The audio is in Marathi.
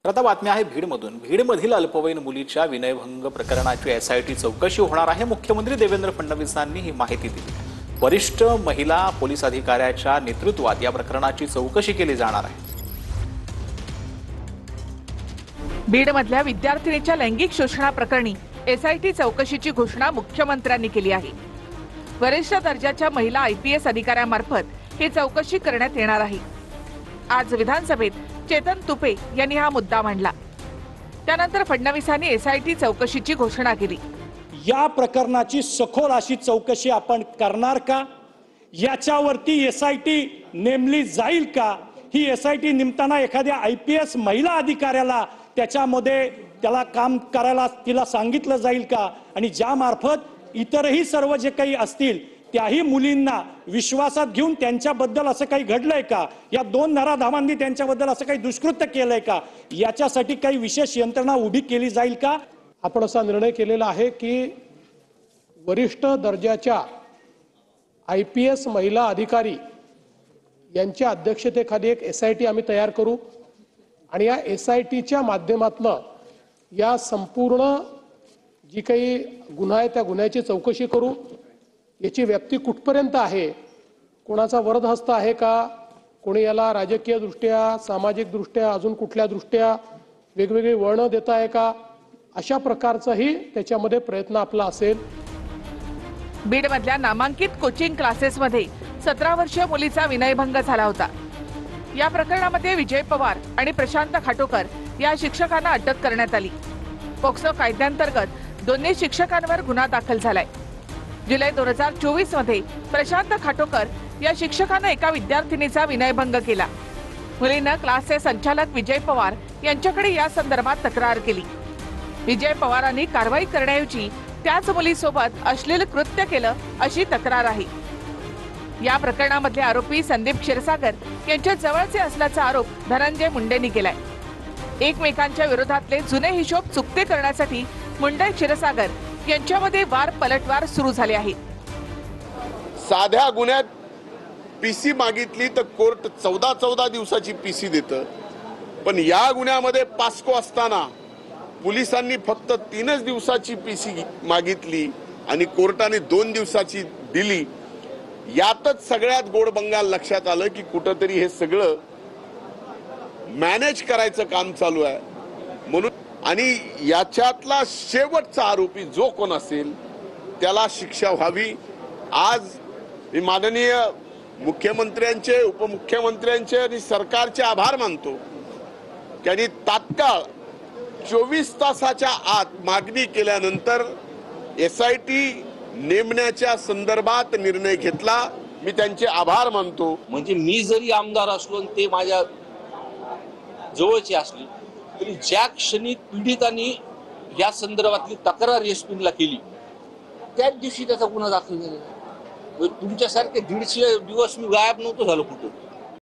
तर आता बातमी आहे भीडमधून। भीडमधील अल्पवयीन मुलीच्या विनयभंग प्रकरणाची एसआयटी चौकशी होणार आहे। मुख्यमंत्री देवेंद्र फडणवीसांनी ही माहिती दिली। वरिष्ठ महिला पोलीस अधिकाऱ्याच्या नेतृत्वात या प्रकरणाची चौकशी केली जाणार आहे। भीडमधल्या विद्यार्थिनीच्या लैंगिक शोषणाप्रकरणी एसआयटी चौकशीची घोषणा मुख्यमंत्र्यांनी केली आहे। वरिष्ठ दर्जाच्या महिला आयपीएस अधिकाऱ्यांमार्फत ही चौकशी करण्यात येणार आहे। आज विधानसभेत चेतन तुपे यांनी हा मुद्दा मांडला। त्यानंतर फडणवीसांनी एसआयटी चौकशीची घोषणा केली। या प्रकरणाची सखोल अशी चौकशी आपण करणार का? याच्यावरती एसआयटी नेमली जाईल का? ही एसआयटी नेमताना एखाद्या आयपीएस महिला अधिकाऱ्याला त्याच्यामध्ये त्याला काम करायला तिला सांगितलं जाईल का? आणि ज्या मार्फत इतरही सर्व जे काही असतील त्याही मुलींना विश्वासात घेऊन त्यांच्याबद्दल असं काही घडलंय का? या दोन नराधामांनी त्यांच्याबद्दल असं काही दुष्कृत्य केलंय का? याच्यासाठी काही विशेष यंत्रणा उभी केली जाईल का? आपण असा निर्णय केलेला आहे की वरिष्ठ दर्जाच्या आयपीएस महिला अधिकारी यांच्या अध्यक्षतेखाली एक एसआयटी आम्ही तयार करू आणि या एसआयटीच्या माध्यमातून या संपूर्ण जी काही गुन्हा आहे त्या गुन्ह्याची चौकशी करू। याची व्याप्ती कुठपर्यंत आहे, कोणाचा वरदहस्त आहे का, कोणी याला राजकीय दृष्ट्या सामाजिक दृष्ट्या अजून कुठल्या दृष्ट्या वेगवेगळी वळणं देत आहे का, अशा प्रकारचाही त्याच्यामध्ये प्रयत्न आपला असेल। बीडमधल्या नामांकित कोचिंग क्लासेसमध्ये 17 वर्षीय मुलीचा विनयभंग झाला होता। या प्रकरणामध्ये विजय पवार आणि प्रशांत खाटोकर या शिक्षकांना अटक करण्यात आली। पोक्सो कायद्यांतर्गत दोन्ही शिक्षकांवर गुन्हा दाखल झालाय। जुलै 2024 मध्ये प्रशांत खाटोकर या शिक्षकाने एका विद्यार्थिनीचा विनयभंग केला। मुलीनं क्लासचे संचालक विजय पवार यांच्याकडे या संदर्भात तक्रार केली। विजय पवारांनी कारवाई करण्याऐवजी त्याच मुलीसोबत अश्लील कृत्य केलं अशी तक्रार आहे। या प्रकरणामधले आरोपी संदीप क्षीरसागर यांच्या जवळचे असल्याचा आरोप धनंजय मुंडेंनी केलाय। एकमेकांच्या विरोधातले जुने हिशोब चुकते करण्यासाठी मुंडे क्षीरसागर यांच्यामध्ये वार पलटवार सुरू झाले आहे। साध्या गुन्ह्यात पीसी मागितली तर कोर्ट 14 दिवसाची पीसी देतं, पण या गुन्ह्यामध्ये पास्को असताना पोलिसांनी फक्त 3 दिवसाची पीसी मागितली आणि कोर्टाने 2 दिवसाची दिली। यातच सगळ्यात गोड बंगाल लक्षात आलं की कुठेतरी हे सगळं मॅनेज करायचं काम चालू आहे म्हणून। आणि याच्यातला शेवटचा आरोपी जो कोण असेल त्याला शिक्षा व्हावी। आज मी माननीय मुख्यमंत्र्यांचे, उपमुख्यमंत्र्यांचे आणि सरकारचे आभार मानतो की त्यांनी तात्काळ 24 तासाच्या आत मागणी केल्यानंतर एसआयटी नेमण्याच्या संदर्भात निर्णय घेतला। मी त्यांचे आभार मानतो। म्हणजे मी जरी आमदार असलो आणि ते माझ्या जवळचे असले तरी ज्या क्षणी पीडितांनी या संदर्भातली तक्रार एसपीला केली त्याच दिवशी त्याचा गुन्हा दाखल झालेला। तुमच्यासारखे 150 दिवस मी गायब नव्हतो झालो कुठं।